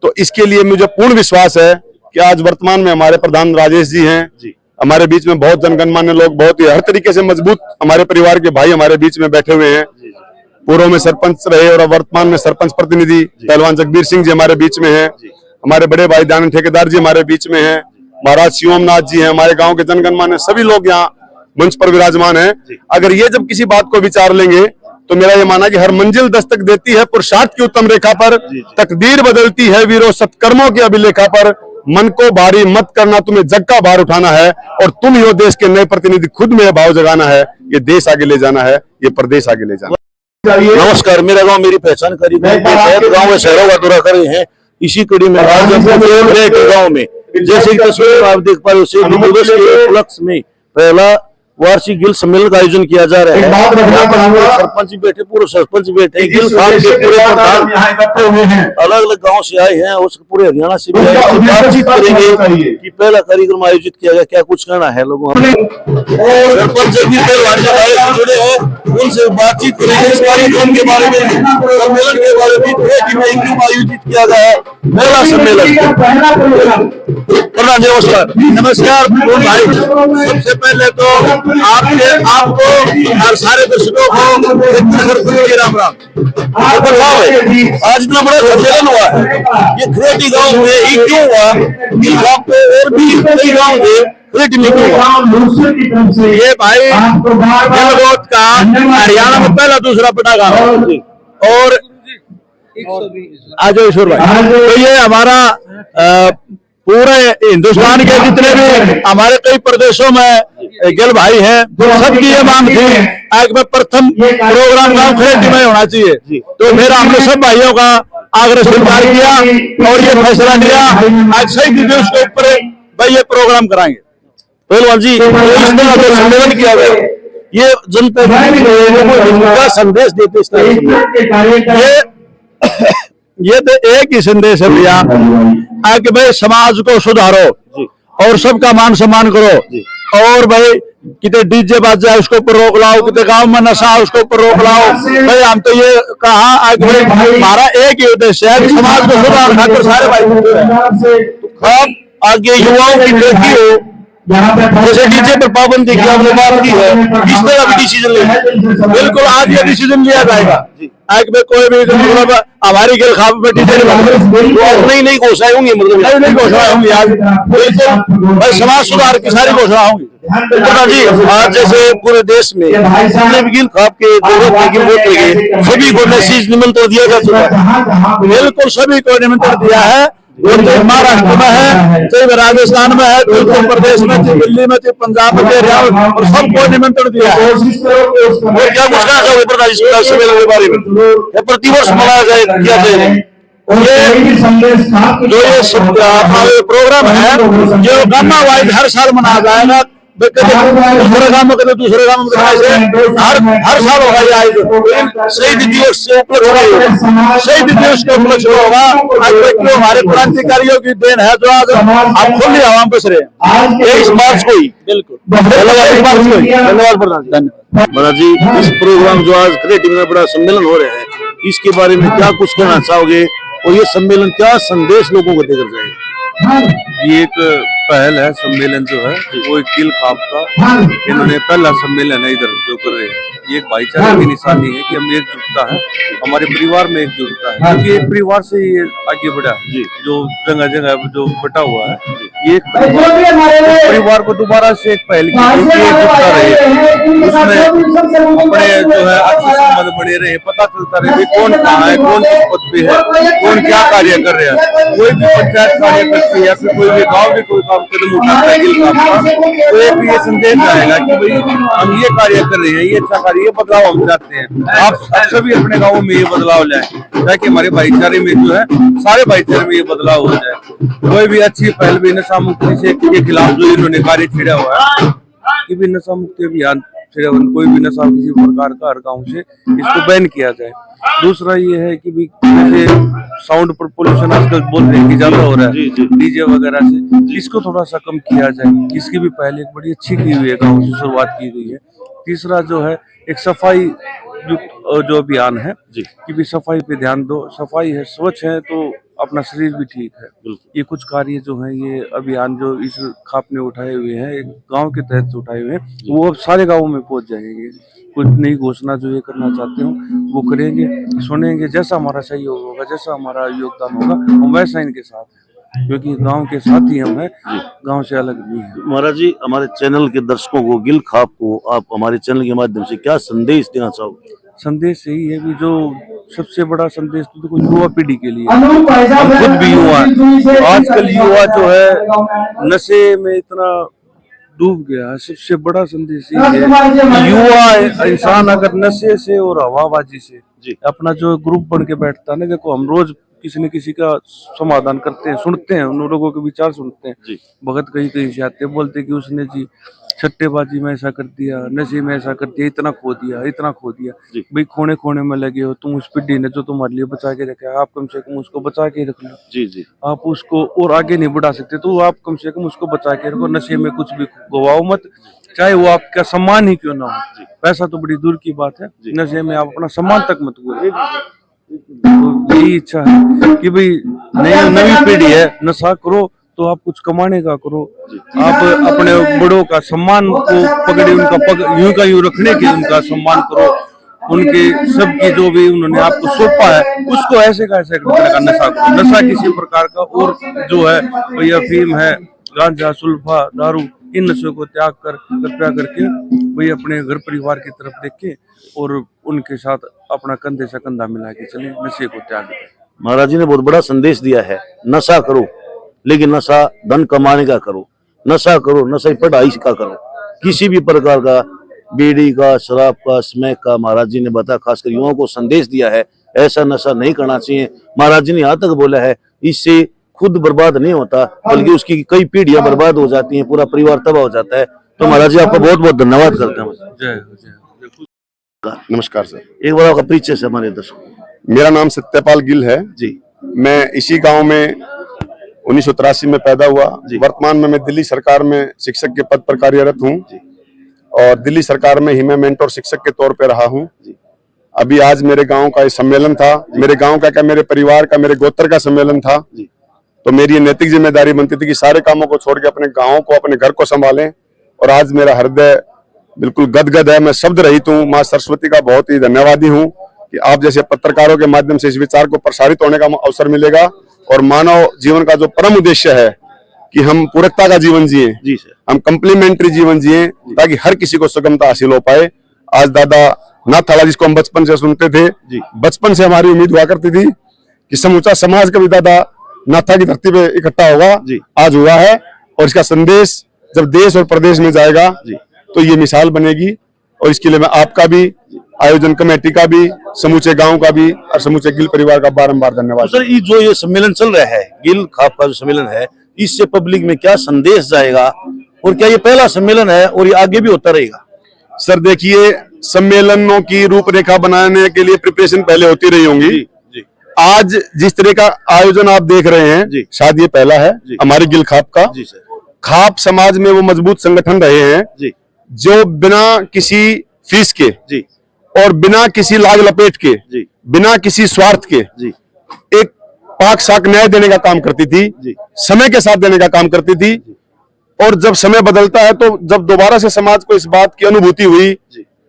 तो इसके लिए मुझे पूर्ण विश्वास है कि आज वर्तमान में हमारे प्रधान राजेश जी हैं, हमारे बीच में बहुत जनगणमान्य लोग, बहुत ही हर तरीके से मजबूत हमारे परिवार के भाई हमारे बीच में बैठे हुए हैं। पूर्व में सरपंच रहे और वर्तमान में सरपंच प्रतिनिधि पहलवान जगबीर सिंह जी हमारे बीच में हैं। हमारे बड़े भाई दानंद ठेकेदार जी हमारे बीच में हैं। महाराज शिवमनाथ जी हैं। हमारे गांव के जनगणमान्य सभी लोग यहाँ मंच पर विराजमान हैं। अगर ये जब किसी बात को विचार लेंगे तो मेरा ये मानना कि हर मंजिल दस्तक देती है पुरुषार्थ की उत्तम रेखा पर, तकदीर बदलती है वीरों सत्कर्मों की अभिलेखा पर। मन को भारी मत करना, तुम्हें जग का भार उठाना है और तुम ही हो देश के नए प्रतिनिधि, खुद में भाव जगाना है। ये देश आगे ले जाना है, ये प्रदेश आगे ले जाना है। नमस्कार, मेरा गांव मेरी पहचान करीब गाँव में शहरों का दौरा कर रहे हैं। इसी कड़ी में गाँव में जैसे कि तस्वीर आप देख पा रहे हो, उपलक्ष्य में पहला वार्षिक गिल सम्मेलन का आयोजन किया जा रहा है। सरपंच बैठे, पूर्व सरपंच बैठे, गिल खान के पूरे प्रधान अलग अलग गांव से आए हैं और पूरे हरियाणा से भी आए। बातचीत करेंगे कि पहला कार्यक्रम आयोजित किया गया, क्या कुछ कहना है लोगों को। सरपंच जुड़े हैं, उनसे बातचीत करेंगे इस कार्यक्रम के बारे में, सम्मेलन के बारे में आयोजित किया गया है पहला सम्मेलन। प्रधान नमस्कार। नमस्कार भाई, सबसे पहले तो आपको और सारे दर्शकों को राम राम। आज इतना बड़ा सम्मेलन हुआ है, ये खरेटी गांव में ही क्यों हुआ? इस गांव पे और भी कई गांव थे, ये भाई जलगोत का हरियाणा में पहला दूसरा पटाखा और आज ईश्वर भाई, तो ये हमारा पूरे हिंदुस्तान के जितने भी हमारे कई प्रदेशों में गिल भाई हैं, सबकी ये मांग थी आज में प्रथम प्रोग्राम गांव खरेटी में होना चाहिए। तो मेरा हमने सब भाइयों का आग्रह स्वीकार किया और ये फैसला लिया आज सही दिवस के ऊपर भाई ये प्रोग्राम कराएंगे। पहलवान जी, सम्मेलन किया गया, ये जनता का संदेश देते इस तरह ये तो एक ही संदेश है भैया, कि भाई समाज को सुधारो और सबका मान सम्मान करो। और भाई कितने डीजे बाजा उसके ऊपर रोक लाओ, कितने गांव में नशा उसके ऊपर रोक लाओ। भाई हम तो ये कहा हमारा एक ही उद्देश्य है कि समाज को सुधार खाकर सारे भाई आगे युवाओं की बेटी हो, जैसे डीजे पर पाबंदी की आपने बात की है, इस तरह भी डिसीजन लेना। बिल्कुल आज ये डिसीजन लिया जाएगा। आज में कोई भी मतलब हमारी गिल खाप में डीजे नहीं घोषणाएं होंगी, मतलब नहीं घोषणाएं होंगी आज बिल्कुल भाई समाज सुधार की सारी घोषणा होंगी। जी, आज जैसे पूरे देश में गिल खाप के सभी को मैसेज निमंत्रण दिया जा चुका है। बिल्कुल सभी को निमंत्रण दिया है, महाराष्ट्र में है, चाहे राजस्थान में है, उत्तर प्रदेश में, दिल्ली में, पंजाब में, हरियाणा और सबको निमंत्रण दिया है। क्या कुछ कहना चाहोगे प्रधान जी सम्मेलन के बारे में? प्रतिवर्ष मनाया जाए, किया जाए जो ये प्रोग्राम है जो गामा वाइज हर साल मनाया जाएगा। दूसरे गांव में कभी दूसरे गांव में हर साल होगा। शहीद दिवस से शहीद दिवस के उपलक्ष्य होगा। आज हमारे क्रांतिकारियों की देन है जो आज हम खुली हवा में बस रहे हैं 23 मार्च को ही। बिल्कुल धन्यवाद प्रधान जी। धन्यवाद जी। इस प्रोग्राम जो आज खरेटी में बड़ा सम्मेलन हो रहा है, इसके बारे में क्या कुछ कहना चाहोगे और ये सम्मेलन क्या संदेश लोगों को देकर जाएगा? ये एक पहल है, सम्मेलन जो है वो एक गिल खाप का इन्होंने पहला सम्मेलन है इधर जो कर रहे हैं। ये एक भाईचारे की निशानी है कि हम एकजुटता है, हमारे परिवार में एकजुटता है, क्योंकि एक परिवार से ये आगे बढ़ा है जो जगह जगह जो बटा हुआ है। ये एक परिवार को दोबारा से एक पहल की एकजुटता रहे, उसमें अपने जो है अच्छे संबंध बने रहे, पता चलता रहे कौन कहाँ है, कौन किस पद पे है, कौन क्या कार्य कर रहे हैं। कोई भी पंचायत कार्य करती है या फिर कोई भी गाँव में कोई कदम उठाता है गिल खाप का, तो एक ये संदेश आएगा कि भाई हम ये कार्य कर रहे हैं, ये अच्छा कार्य, ये बदलाव हम चाहते हैं। आप सभी अपने गाँव में ये बदलाव लाए ताकि हमारे भाईचारे में जो है सारे भाईचारे में ये बदलाव हो जाए। कोई भी अच्छी पहल भी नशा मुक्ति के खिलाफ जो इन्होंने कार्य छेड़ा हुआ है कि भी नशा मुक्ति अभियान छेड़ा, कोई भी नशा किसी प्रकार का हर गाँव से इसको बैन किया जाए। दूसरा ये है कि भी जैसे साउंड पर पोल्यूशन आजकल बोल रहे हैं कि ज्यादा हो रहा है डीजे वगैरह से, इसको थोड़ा सा कम किया जाए। इसकी भी पहले एक बड़ी अच्छी की हुई है, गाँव से शुरुआत की गई है। तीसरा जो है एक सफाई जो अभियान है कि भी सफाई पे ध्यान दो। सफाई है, स्वच्छ है तो अपना शरीर भी ठीक है। ये कुछ कार्य जो है, ये अभियान जो इस खाप ने उठाए हुए हैं, एक गांव के तहत उठाए हुए हैं, वो अब सारे गांवों में पहुंच जाएंगे। कुछ नई घोषणा जो ये करना चाहते हो वो करेंगे, सुनेंगे। जैसा हमारा सहयोग होगा, जैसा हमारा योगदान होगा, हम वैसा इनके साथ हैं, क्योंकि गांव के साथ ही हम हैं, गांव से अलग नहीं है। महाराज जी, हमारे चैनल के दर्शकों को, गिल खाप को, आप हमारे चैनल के माध्यम से क्या संदेश देना चाहोगे? संदेश यही है कि जो सबसे बड़ा संदेश तो देखो युवा पीढ़ी के लिए, हम खुद भी युवा हैं। आजकल युवा जो है नशे में इतना डूब गया है। सबसे बड़ा संदेश ये है कि युवा इंसान अगर नशे से और हवाबाजी से अपना जो ग्रुप बन के बैठता है ना, देखो हम रोज किसी न किसी का समाधान करते हैं, सुनते हैं, उन लोगों के विचार सुनते हैं। भगत कहीं से आते हैं, बोलते कि उसने जी सट्टेबाजी में ऐसा कर दिया, नशे में ऐसा कर दिया, इतना खो दिया, इतना खो दिया। भाई खोने खोने में लगे हो तुम, उस पीढ़ी ने जो तुम्हारे लिए बचा के रखा है, आप कम से कम उसको बचा के रख लो। जी आप उसको और आगे नहीं बढ़ा सकते तो आप कम से कम उसको बचा के रखो। नशे में कुछ भी गवाओ मत, चाहे वो आपका सम्मान ही क्यों ना हो। पैसा तो बड़ी दूर की बात है, नशे में आप अपना सम्मान तक मत गवाओ। तो यही इच्छा है कि भाई नई पीढ़ी है, नशा करो तो आप कुछ कमाने का करो। आप अपने बड़ों का सम्मान को पकड़े, उनका पग यूं का यूं रखने के उनका सम्मान करो। उनके सबकी जो भी उन्होंने आपको सौंपा है उसको ऐसे का ऐसे तरह का नशा करो। नशा किसी प्रकार का और जो है वही अफीम है, गांजा, सुल्फा, दारू, इन नशों को त्याग कर कृपया करके वही अपने घर परिवार की तरफ देखें और उनके साथ अपना कंधे से कंधा मिला के चले, नशे को त्याग दें। महाराज जी ने बहुत बड़ा संदेश दिया है, नशा करो लेकिन नशा धन कमाने का करो, नशा करो नशा पढ़ाई का करो, किसी भी प्रकार का बीड़ी का, शराब का, स्मैक का। महाराज जी ने बताया, खासकर युवाओं को संदेश दिया है, ऐसा नशा नहीं करना चाहिए। महाराज जी ने यहाँ तक बोला है, इससे खुद बर्बाद नहीं होता बल्कि उसकी कई पीढ़ियां बर्बाद हो जाती हैं, पूरा परिवार तबाह हो जाता है। तो महाराज जी आपका बहुत बहुत धन्यवाद करते हैं। नमस्कार सर। एक बार आपका परिचय से हमारे दर्शकों। मेरा नाम सत्यपाल गिल है जी। मैं इसी गांव में 1983 में पैदा हुआ। वर्तमान में मैं दिल्ली सरकार में शिक्षक के पद पर कार्यरत हूँ और दिल्ली सरकार में ही मैं मेंटोर शिक्षक के तौर पर रहा हूँ। अभी आज मेरे गांव का ये सम्मेलन था, मेरे गांव का क्या, मेरे परिवार का, मेरे गोत्र का सम्मेलन था। तो मेरी ये नैतिक जिम्मेदारी बनती थी कि सारे कामों को छोड़ के अपने गाँव को, अपने घर को संभालें। और आज मेरा हृदय बिल्कुल गदगद है, मैं शब्द रहित हूँ। माँ सरस्वती का बहुत ही धन्यवादी हूँ कि आप जैसे पत्रकारों के माध्यम से इस विचार को प्रसारित होने का अवसर मिलेगा और मानव जीवन का जो परम उद्देश्य है कि हम पूरकता का जीवन जिए, जी सर, हम कंप्लीमेंट्री जीवन जिए ताकि हर किसी को सुगमता हासिल हो पाए। आज दादा नाथाला, जिसको हम बचपन से सुनते थे, बचपन से हमारी उम्मीद हुआ करती थी कि समूचा समाज कभी दादा नाथा की धरती पे इकट्ठा होगा, आज हुआ है। और इसका संदेश जब देश और प्रदेश में जाएगा तो ये मिसाल बनेगी। और इसके लिए मैं आपका भी, आयोजन कमेटी का भी, समूचे गांव का भी और समूचे गिल परिवार का बारंबार धन्यवाद। तो सर, ये जो ये सम्मेलन चल रहा है, गिल खाप का जो सम्मेलन है, इससे पब्लिक में क्या संदेश जाएगा और क्या ये पहला सम्मेलन है और ये आगे भी होता रहेगा? सर देखिए, सम्मेलनों की रूपरेखा बनाने के लिए प्रिपरेशन पहले होती रही होंगी। आज जिस तरह का आयोजन आप देख रहे हैं, शायद ये पहला है हमारे गिल खाप का। खाप समाज में वो मजबूत संगठन रहे हैं जो बिना किसी फीस के और बिना किसी लाग लपेट के, बिना किसी स्वार्थ के एक पाक साक न्याय देने का काम करती थी, समय के साथ देने का काम करती थी। और जब समय बदलता है तो जब दोबारा से समाज को इस बात की अनुभूति हुई,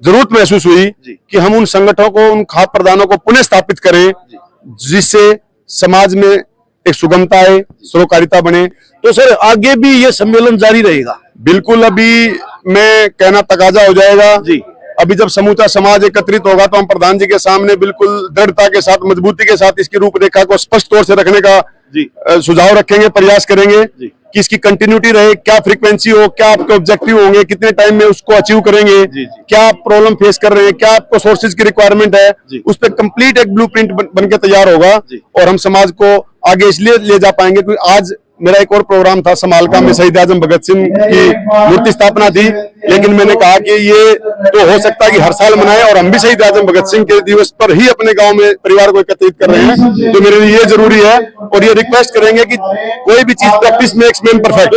जरूरत महसूस हुई कि हम उन संगठनों को, उन खाप प्रदानों को पुनः स्थापित करें जिससे समाज में एक सुगमता आए, सरोकारिता बने। तो सर आगे भी ये सम्मेलन जारी रहेगा? बिल्कुल, अभी मैं कहना तकाजा हो जाएगा। अभी जब समूचा समाज एकत्रित होगा तो हम प्रधान जी के सामने बिल्कुल दृढ़ता के साथ, मजबूती के साथ इसकी रूपरेखा को स्पष्ट तौर से रखने का सुझाव रखेंगे, प्रयास करेंगे कि इसकी कंटिन्यूटी रहे, क्या फ्रीक्वेंसी हो, क्या आपके ऑब्जेक्टिव होंगे, कितने टाइम में उसको अचीव करेंगे, क्या आप प्रॉब्लम फेस कर रहे हैं, क्या आपको सोर्सेज की रिक्वायरमेंट है, उस पर कंप्लीट एक ब्लूप्रिंट बन के तैयार होगा। और हम समाज को आगे इसलिए ले जा पाएंगे क्योंकि आज मेरा एक और प्रोग्राम था समालका में, शहीद आजम भगत सिंह की मूर्ति स्थापना थी, लेकिन मैंने कहा कि ये तो हो सकता है कि हर साल मनाएं और हम भी शहीद आजम भगत सिंह के दिवस पर ही अपने गांव में परिवार को एकत्रित कर रहे हैं। तो मेरे लिए ये जरूरी है और ये रिक्वेस्ट करेंगे कि कोई भी चीज प्रैक्टिस मेक्स मैन परफेक्ट।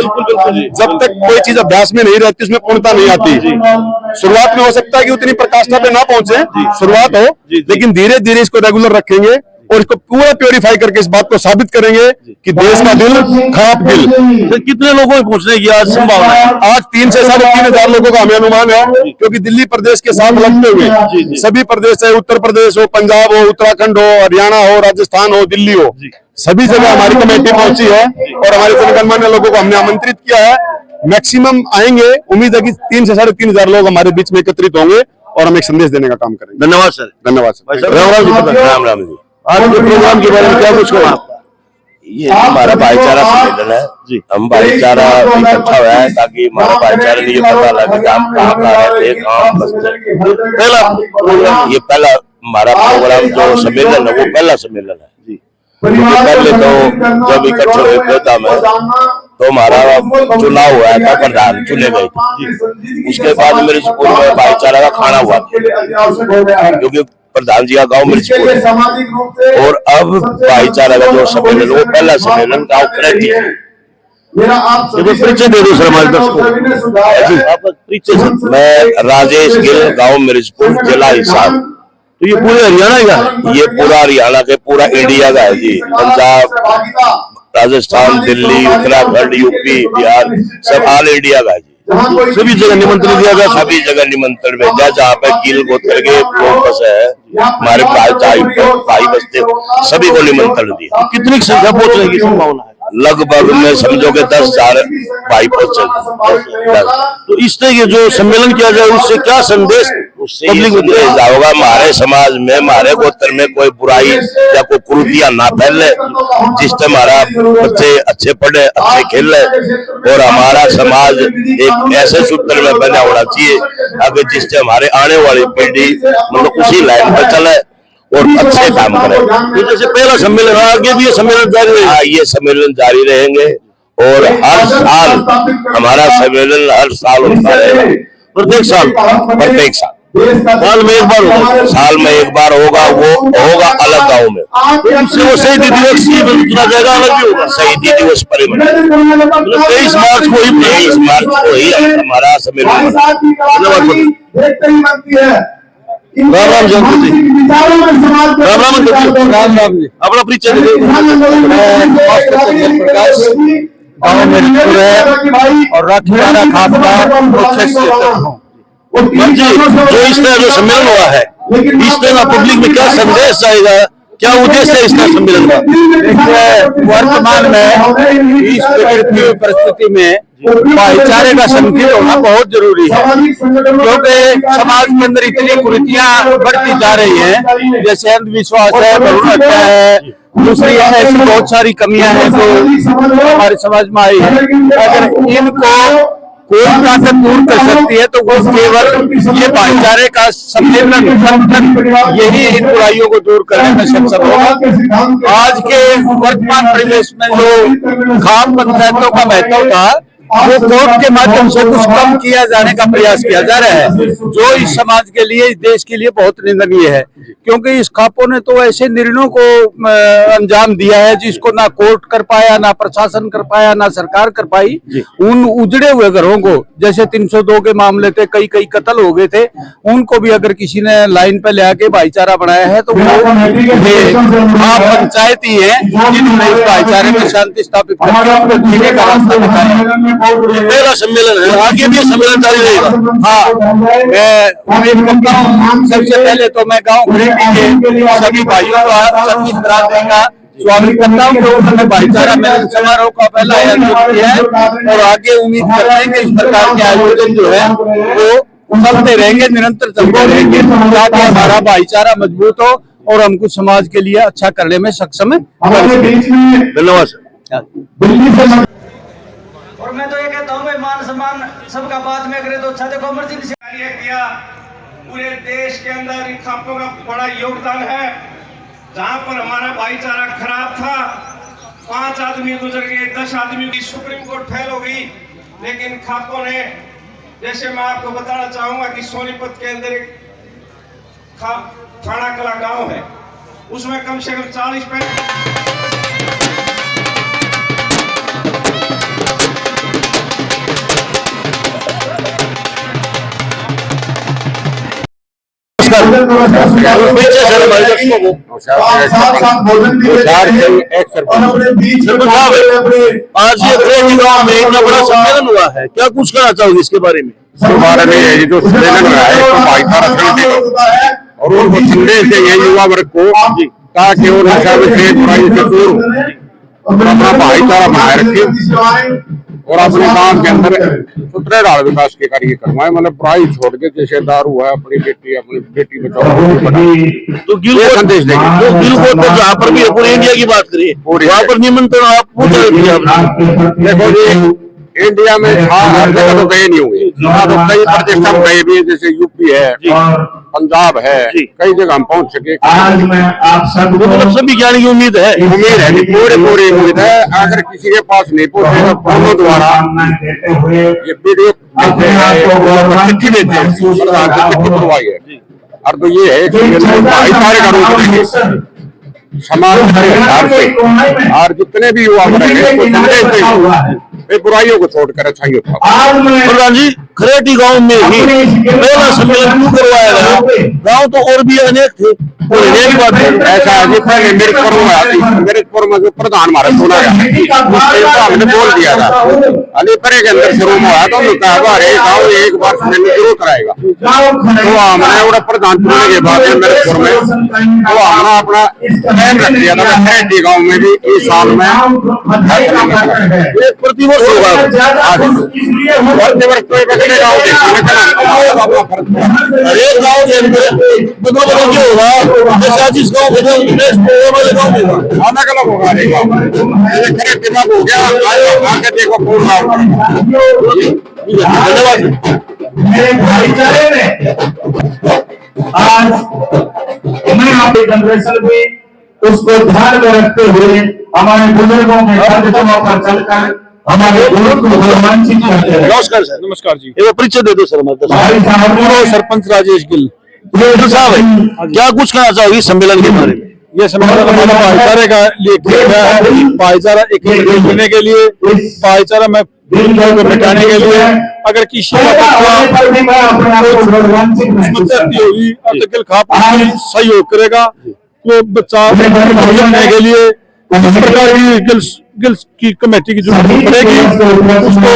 जब तक कोई चीज अभ्यास में नहीं रहती उसमें पूर्णता नहीं आती। शुरुआत में हो सकता है कि उतनी प्रकाष्ठा पे ना पहुंचे, शुरुआत हो, लेकिन धीरे धीरे इसको रेगुलर रखेंगे और इसको पूरा प्योरीफाई करके इस बात को साबित करेंगे कि देश का दिल खाप दिल। सर, कितने लोगों को पहुंचने की आज संभावना है? आज 3 से 3,500 लोगों का हमें अनुमान है, क्योंकि दिल्ली प्रदेश के साथ लगते हुए सभी प्रदेश, चाहे उत्तर प्रदेश हो, पंजाब हो, उत्तराखंड हो, हरियाणा हो, राजस्थान हो, दिल्ली हो, सभी जगह हमारी कमेटी पहुंची है और हमारे जनगणमान्य लोगों को हमने आमंत्रित किया है। मैक्सिमम आएंगे, उम्मीद है कि 3 से 3,500 लोग हमारे बीच में एकत्रित होंगे और हम एक संदेश देने का काम करेंगे। धन्यवाद सर। धन्यवाद सर। राम राम जी। राम राम जी। आज के प्रोग्राम के बारे में क्या कुछ कहो आप? ये हमारा भाईचारा सम्मेलन है जी। हम भाईचारा इकट्ठा हुआ है ताकि हमारा भाईचारे में ये पता लगे कि हम कहाँ कहाँ रहते हैं, कहाँ बसते हैं। पहला प्रोग्राम ये पहला हमारा प्रोग्राम जो सम्मेलन है वो पहला सम्मेलन है जी। पहले तो जब इकट्ठे हुए बेदा में तो हमारा चुनाव हुआ था, प्रधान चुने गए थे। उसके बाद मिर्चपुर में भाईचारा का खाना हुआ क्योंकि प्रधान जी का गाँव मिर्चपुर है। और अब भाईचारा का जो सम्मेलन वो पहला सम्मेलन गाँव करेक्टी है। परिचय दे दो सर हमारे दर्शकों जी, आपका परिचय सर। मैं राजेश गिल, गाँव मिर्चपुर, जिला हिसार। तो ये पूरे हरियाणा का है? ये पूरा हरियाणा के पूरा इंडिया का है जी। पंजाब, राजस्थान, दिल्ली, उत्तराखंड, यूपी, बिहार, सब ऑल इंडिया का है जी। सभी जगह निमंत्रण दिया गया? सभी जगह निमंत्रण भेजा, जहाँ पे गिल गोत्र के लोग बसे है, हमारे भाई बसते, सभी को निमंत्रण दिया। कितनी संख्या पहुंचने की संभावना है? लगभग में समझो के 10,000 भाई पहुंचे। तो इस तरह के जो सम्मेलन किया जाए उससे क्या संदेश उससे ये संदेश होगा हमारे समाज में, हमारे गोत्र में कोई बुराई या कोई कुरीतियां ना फैले, जिससे हमारा बच्चे अच्छे पढ़े, अच्छे खेले और हमारा समाज एक ऐसे सूत्र में बना होना चाहिए अगर जिससे हमारे आने वाली पीढ़ी मतलब उसी लाइन पर चले और अच्छे काम करें। तो जैसे पहला सम्मेलन आगे भी ये सम्मेलन जारी रहेगा? हाँ, ये सम्मेलन जारी रहेंगे और हर साल हमारा सम्मेलन हर साल होता रहेगा। प्रत्येक साल? प्रत्येक साल साल में एक बार होगा? साल में एक बार होगा, वो होगा अलग गाँव में। उससे वो शहीदी दिवस की चुना जाएगा, अलग भी होगा? शहीदी दिवस पर मतलब 23 मार्च को ही 23 मार्च को ही हमारा सम्मेलन। राम राम जी। राम राम जी। राम राम जी। अपना परिचय दे दो। प्रकाश, गाँव मिर्चपुर है और राठियारा खाप का मुख्य क्षेत्र हूँ। जी, जो इस तरह जो सम्मेलन हुआ है, इस तरह पब्लिक में क्या संदेश जाएगा, क्या उद्देश्य है इसका सम्मेलन का? वर्तमान में इस प्रकृति की परिस्थिति में भाईचारे का संगठित होना बहुत जरूरी है, क्योंकि समाज के अंदर इतनी कुरीतियां बढ़ती जा रही हैं, जैसे अंधविश्वास है, भ्रूण हत्या है, दूसरी ऐसी बहुत सारी कमियां हैं जो हमारे समाज में आई है। अगर इनको कोई ताकत दूर कर सकती है तो वो केवल ये भाईचारे का सम्मेलन संगठन यही इन बुराइयों को दूर करने में सक्षम होगा। आज के वर्तमान परिवेश में जो खाप पंचायतों का महत्व था वो कोर्ट के माध्यम से कुछ कम किया जाने का प्रयास किया जा रहा है, जो इस समाज के लिए, इस देश के लिए बहुत निंदनीय है, क्योंकि इस खापों ने तो ऐसे निर्णयों को अंजाम दिया है जिसको ना कोर्ट कर पाया, ना प्रशासन कर पाया, ना सरकार कर पाई। उन उजड़े हुए घरों को, जैसे 302 के मामले थे, कई कत्ल हो गए थे, उनको भी अगर किसी ने लाइन पे ले आके भाईचारा बनाया है तो वो खाप पंचायत ही है जिन्होंने इस भाईचारे में शांति स्थापित करके जीने का रास्ता बताया। पहला सम्मेलन है, आगे भी सम्मेलन जारी रहेगा? हाँ, मैं उम्मीद करता हूँ सबसे पहले तो मैं गाँव घरेटी के सभी भाइयों का, सभी बरादरी का स्वागत करता हूँ, तो उन्होंने भाईचारा मिलन समारोह का पहला आयोजन किया है और आगे उम्मीद करते हैं कि इस प्रकार के आयोजन जो है वो चलते रहेंगे, निरंतर चलते रहेंगे, ताकि हमारा भाईचारा मजबूत हो और हम कुछ समाज के लिए अच्छा करने में सक्षम है। धन्यवाद सर। और मैं तो ये कहता हूँ भाई मान सम्मान सबका बात में करे तो अच्छा। देखो अमरजीत सिंह कार्य किया, पूरे देश के अंदर इन खापों का बड़ा योगदान है। जहां पर हमारा भाईचारा खराब था, 5 आदमी गुजर गए, 10 आदमी की सुप्रीम कोर्ट फेल हो गई, लेकिन खापों ने, जैसे मैं आपको बताना चाहूंगा कि सोनीपत के अंदर एक थाना कला गांव है, उसमें कम से कम 40-45 नमस्कार। पीछे सर हमारे दर्शकों को आज ये खरेटी गांव में इतना बड़ा सम्मेलन हुआ है, क्या कुछ कहना चाहोगे इसके बारे में? इसके बारे में ये जो सम्मेलन हुआ है तो भाईचारा संदेश और उनको संदेश देंगे युवा वर्ग को ताकि वो नशा से बुराई से दूर हो, अपना भाईचारा बनाए रखे और अपने काम के अंदर सुधार विकास के कार्य करवाए। मतलब बुराई छोड़ के जैसे दारू है अपनी बेटी बचाओ तो गिल संदेश देंगे। तो गिल को तो जहाँ पर भी पूरे इंडिया की बात करिए वहाँ पर निमंत्रण आप पूछा देखो जी, इंडिया में हर जगह तो गए नहीं होंगे, तो कई प्रदेश हम गए भी, जैसे यूपी है, पंजाब है, कई जगह हम पहुंच सके। मतलब सभी ज्ञान की उम्मीद है पूरी उम्मीद है। अगर किसी के पास नहीं पहुंचे तो फोनों द्वारा ये वीडियो चिट्ठी देते हैं, चिट्ठी करवाई है। और तो ये है कि भाईचारे का रूप देंगे समाज के हिसाब से, और जितने भी युवा बुराइयों को छोड़कर अच्छाइयों को। प्रधान जी, खरेटी गांव में ही पहला सम्मेलन क्यों करवाया गया? गांव तो और भी अनेक थे, एक बात है ऐसा है कि पहले मिर्चपुर में जो प्रधान हमारा चुना गया हमने बोल दिया था अलीपरे के अंदर शुरू में हुआ, तो हमने कहा हमारे गाँव एक बार सम्मेलन जरूर कराएगा। तो हमने प्रधान चुनने के बाद मिर्चपुर में तो हमने अपना प्लान रख दिया था खरेटी गाँव में भी इस साल में प्रतिवर्ष होगा। प्रतिवर्ष कोई बदले गाँव हरेक गाँव के अंदर बदल क्यों होगा? जैसे जिस गाँव अलग अलग होगा, दिमाग हो गया आगे देखो पूर्ण धन्यवाद। मेरे भाईचारे ने आज मैं आपकी जनरेशन में उसको ध्यान में रखते हुए हमारे बुजुर्गों के कदमों पर चलकर हमारे गुरु को रोमांचित करते हैं। नमस्कार सर। नमस्कार जी। एक परिचय दे दो सर हमारे भाई साहब, सरपंच राजेश गिल साहब क्या कुछ कहना चाहोगे सम्मेलन के बारे में? ये सम्मेलन हमारा भाईचारे का लिए किया गया है। भाईचारा एक मिलने के लिए, भाईचारा में मिटाने के लिए। अगर किसी होगी तो गिल खाप सहयोग करेगा, तो बच्चा करने के लिए किसी प्रकार की गिल की कमेटी की जरूरत पड़ेगी, उसको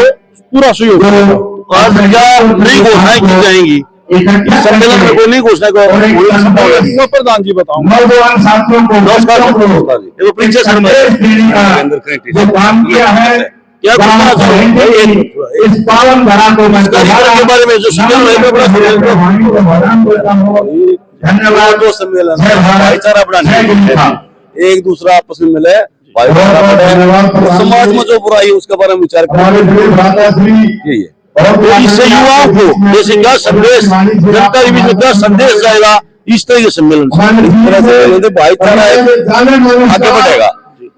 पूरा सहयोग करेगा। आज क्या नई घोषणाएं की जाएंगी सम्मेलन में? कोई नहीं घोषणा मैं प्रधान जी बताऊँ। नौजवान साथियों को नमस्कार सर। परिचय सर जो काम किया है क्या घोषणा चाहेंगे इस पावन धरा को के बारे में? जो धन्यवाद। दो सम्मेलन भाईचारा बढ़ाने, एक दूसरा आपस में मिले, भाईचारा बढ़े, समाज में जो बुराई है उसके बारे में विचार करें। इससे युवाओं को जैसे क्या संदेश, जनता के बीच में क्या संदेश जाएगा, इस तरह के सम्मेलन से भाईचारा आगे बढ़ेगा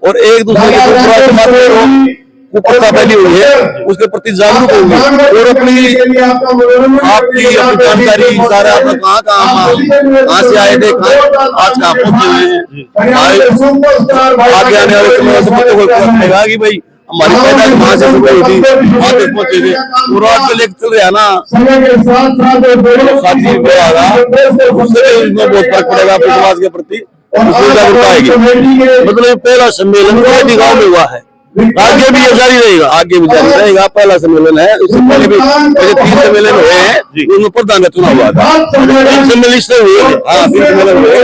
और एक दूसरे के कुप्रथा फैली हुई है उसके प्रति जागरूक होंगे और अपनी आपकी जानकारी सारा कहाँ से आए थे, आज कहाँ पहुंचे हुए हैं, आगे आने वाले समय से कि भाई हमारी पैदाइश वहां से शुरू हुई थी, वहां तक पहुंचे थे और आज जो लेकर चल रहे हैं ना साथी उससे बहुत फर्क पड़ेगा अपने समाज के प्रति, जागरूकता आएगी। मतलब पहला सम्मेलन खरेटी गाँव में हुआ है, आगे भी ये जारी रहेगा, आगे भी जारी रहेगा। पहला सम्मेलन है, इससे पहले भी 3 सम्मेलन हुए हैं, उनमें प्रधान का चुनाव हुआ था। 3 सम्मेलन इससे हुए, हाँ 3 सम्मेलन हुए,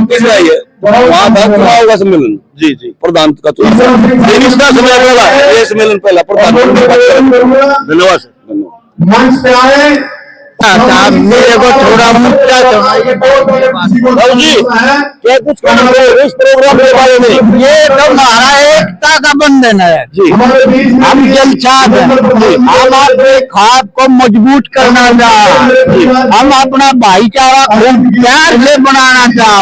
तीसरा है वहाँ था चुनाव का सम्मेलन, जी जी प्रधान का चुनाव, इसका सम्मेलन पहला, ये सम्मेलन पहला प्रधान। धन्यवाद सर, धन्यवाद। मंच पे आए मेरे को थोड़ा मुद्दा जी क्या कुछ इस प्रोग्राम के बारे में? ये तो हमारा एकता का बंधन है जी। हम जलछाप है, हम अपने खाप को मजबूत करना चाह, हम अपना भाईचारा खूब प्यार से बनाना चाह,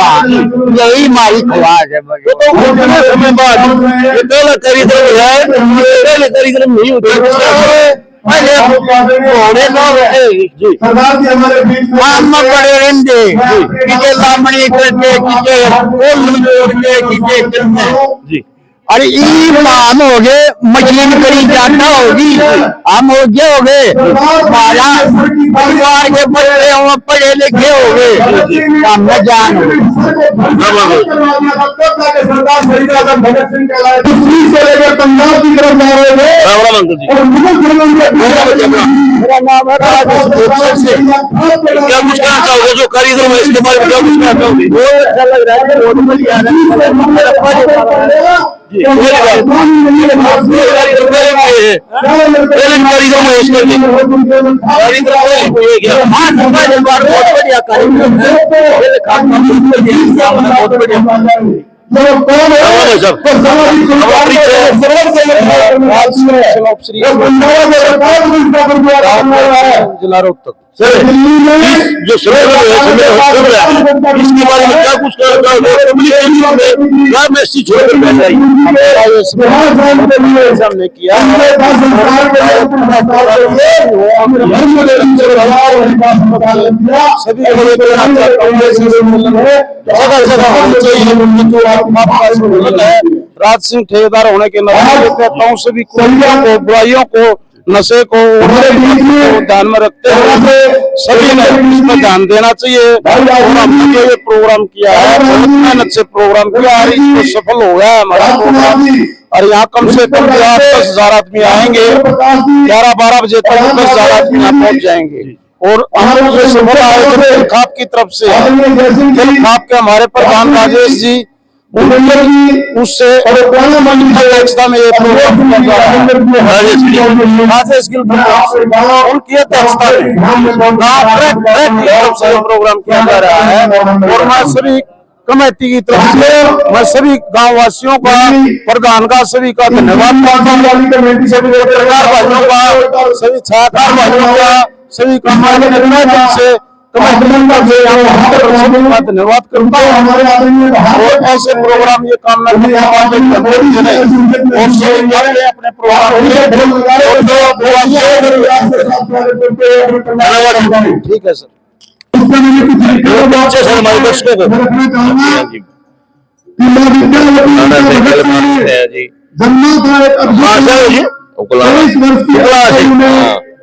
यही हमारी ख्वाहिश है। तो उतने समय बाद ये पहला कार्यक्रम है, पहले कार्यक्रम नहीं होते बड़े रहते किसे लामणी करते, किसे जी अरे हम हो गए मशीन करी जाता होगी, हम हो गए हमारा परिवार के बच्चे हो पढ़े लिखे हो गए, हम न जान हो से लेकर पंजाब की तरफ जा रहे थे। मेरा नाम है क्या कुछ कहना चाहोगे जो कारीगर में इसके बारे में क्या कुछ कहना चाहोगे? बहुत अच्छा लग रहा है, बहुत बढ़िया जिला रोहतक जो इसके बारे में क्या कुछ कहना चाहोगे? क्या मैसेज छोड़कर बैठ रही हमने किया सभी राज सिंह ठेकेदार होने के नाते कहता हूँ सभी बुराइयों को, नशे को ध्यान में रखते हुए सभी ने इसमें ध्यान देना चाहिए। और हमने ये प्रोग्राम किया है, बहुत मेहनत से प्रोग्राम किया है, इसमें सफल हो गया है हमारा प्रोग्राम। और यहाँ कम से कम 10,000 आदमी आएंगे, 11-12 बजे तक 10,000 आदमी यहाँ पहुँच जाएंगे। और हम लोग जो सफल आयोजन खाप की तरफ से खाप के हमारे प्रधान राजेश जी उससे अध्यक्षता में ये प्रोग्राम उनकी अध्यक्षता में प्रोग्राम किया जा रहा है। और मैं सभी कमेटी की तरफ से मैं सभी गांव वासियों का, प्रधान का, सभी का धन्यवाद करता हूँ। सभी पत्रकार भाइयों का, सभी छायाकार भाइयों का, सभी का से धन्यवाद करता हूँ। और ऐसे प्रोग्राम ये कामना अपने प्रोग्राम ठीक है सर। हमारे दर्शकों को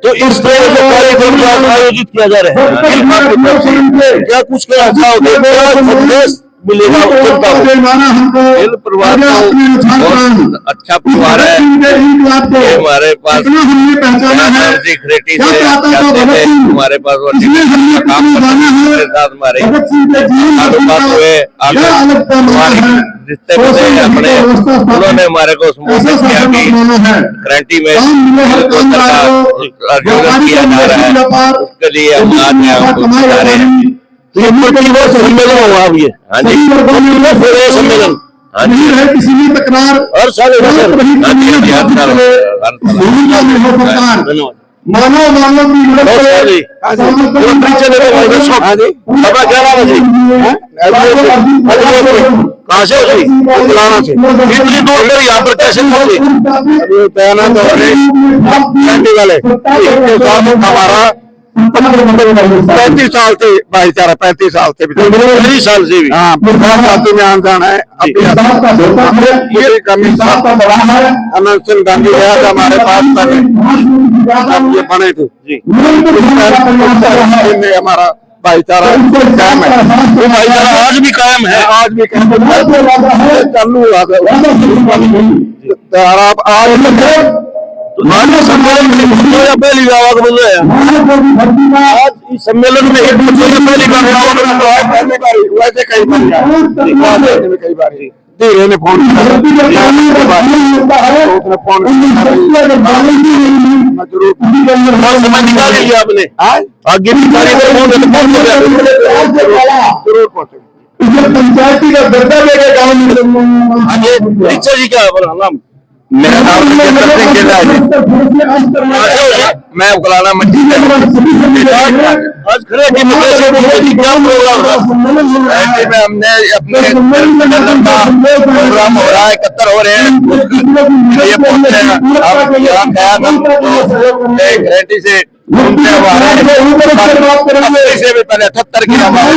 तो इस तरह के कार्यक्रम आयोजित किया जा रहा है, क्या कुछ कहना चाहोगे? संदेश मिलेगा जनता को? परिवार बहुत अच्छा परिवार है। ये हमारे पास हमारे पास काम हमारे रिश्ते अपने उन्होंने हमारे को संबोधित किया कि गारंटी में किया जा रहा है, उसके लिए हम आज जा रहे हैं। सम्मेलन हुआ अब ये? हाँ जी, सम्मेलन। हाँ जी, किसी भी तकरार और सारे मानव मानव की मदद करे। कहाँ से बुलाना से इतनी दूर कर यहाँ पर कैसे पहुंचे? वाले हमारा 35 साल से भाईचारा, 35 साल से भी 30 साल से भी हाँ साथी में आन जाना है। ये कमी अनंत सिंह गांधी आया हमारे पास ये बने थे जी, हमारा भाईचारा कायम है। वो भाईचारा आज भी कायम है, आज भी चालू हुआ आज सम्मेलन पहली बार आज इस सम्मेलन में पहली बार वैसे कई बार धीरे ने फोन समय निकाल लिया आपने, आगे जरूर पहुंचे। पंचायती का दर्जा लेके गाँव में परीक्षा जी क्या नाम? मेरा नाम मैं उकलाना मंडी आज खड़े की मुद्दे से क्या प्रोग्राम में हमने अपने प्रोग्राम हो रहा है, 71 हो रहे हैं, ये पहुंचे हैं आप यहाँ गया गारंटी से से भी पहले 78 की हमारे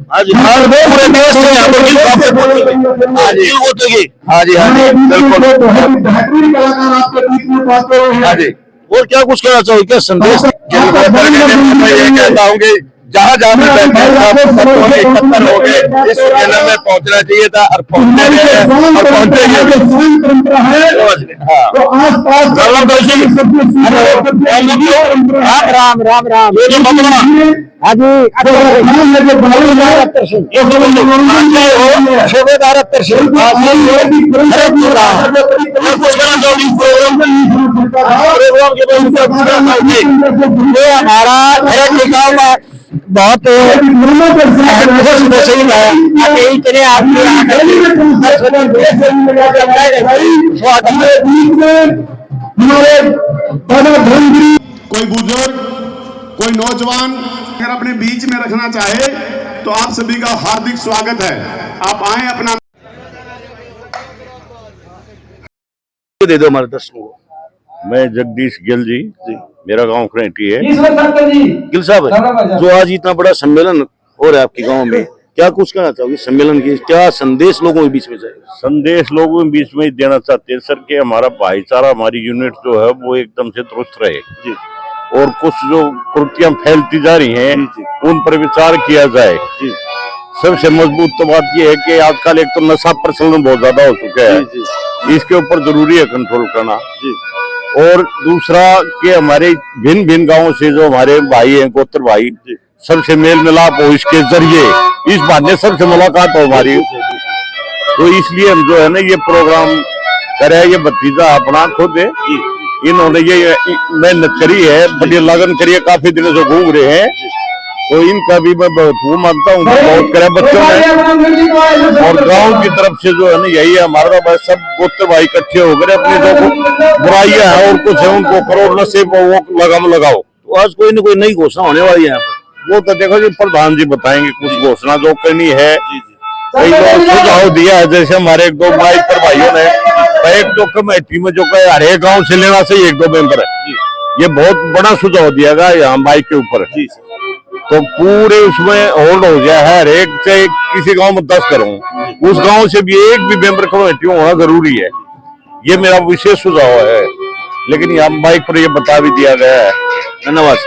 हाँ जी, पूरे देश से यहाँ पर गिल काफ से हाँ जी उठेगी। हाँ जी, हाँ जी, बिल्कुल। बेहतरीन कलाकार आपके बीच में पहुंचे हुए हैं। हाँ जी, और क्या कुछ कहना चाहोगे, क्या संदेश? मैं ये कहता हूँ कि जहाँ जहाँ भी बैठे सब इकट्ठर हो गए, इस सम्मेलन में पहुंचना चाहिए था और पहुंचे और पहुंचेंगे। परंपरा है तो आस पास राम राम राम हाँ जी ये हमारा गाँव में बहुत इतने कोई बुजुर्ग, कोई नौजवान अगर अपने बीच में रखना चाहे तो आप सभी का हार्दिक स्वागत है। आप आए अपना दे दो हमारे दर्शकों को। मैं जगदीश गिल जी, मेरा गांव खरेटी है। गिल साहब, जो आज इतना बड़ा सम्मेलन हो रहा है आपके गांव में, क्या कुछ कहना चाहोगे सम्मेलन की? क्या संदेश लोगों के बीच में जाए? संदेश लोगों के बीच में देना चाहते हैं सर कि हमारा भाईचारा, हमारी यूनिट जो है वो एकदम से दुरुस्त रहे जी। और कुछ जो कुर्तियां फैलती जा रही हैं उन पर विचार किया जाए जी। सबसे मजबूत तो बात यह है कि आजकल एक तो नशा प्रचलन बहुत ज्यादा हो चुका है, इसके ऊपर जरूरी है कंट्रोल करना जी। और दूसरा कि हमारे भिन्न भिन्न गांवों से जो हमारे भाई हैं, गोत्र भाई, सबसे मेल मिलाप हो, इसके जरिए इस बहाने सबसे मुलाकात हो हमारी। तो इसलिए हम जो है ना ये प्रोग्राम करे। ये भतीजा अपना खुद है, इन्होंने ये मेहनत करी है, बड़ी लगन करी है, काफी दिनों से घूम रहे हैं। तो इनका भी मैं बहुत वो मानता हूँ, बहुत करे बच्चों ने। और गांव की तरफ से जो है ना यही है हमारा, बस सब गोत्र भाई इकट्ठे हो गए, अपनी जो बुराइयां है और कुछ है उनको करो, नशे को वो लगाओ। तो आज कोई न कोई नई घोषणा होने वाली है यहाँ पर। वो तो देखो जी प्रधान जी बताएंगे कुछ घोषणा जो करनी है। कई लोग सुझाव दिया है, जैसे हमारे एक दो बाइक पर भाइयों ने एक दो कमेटी में जो कहे हर एक गाँव से लेना चाहिए एक दो मेंबर है, ये बहुत बड़ा सुझाव दिया गया यहाँ बाइक के ऊपर। तो पूरे उसमें होल्ड हो गया है, हर एक से किसी गांव में 10 करूं, उस गांव से भी एक भी मेंबर कमेटी होना जरूरी है। ये मेरा विशेष सुझाव है, लेकिन यहाँ बाइक पर ये बता भी दिया गया है। धन्यवाद।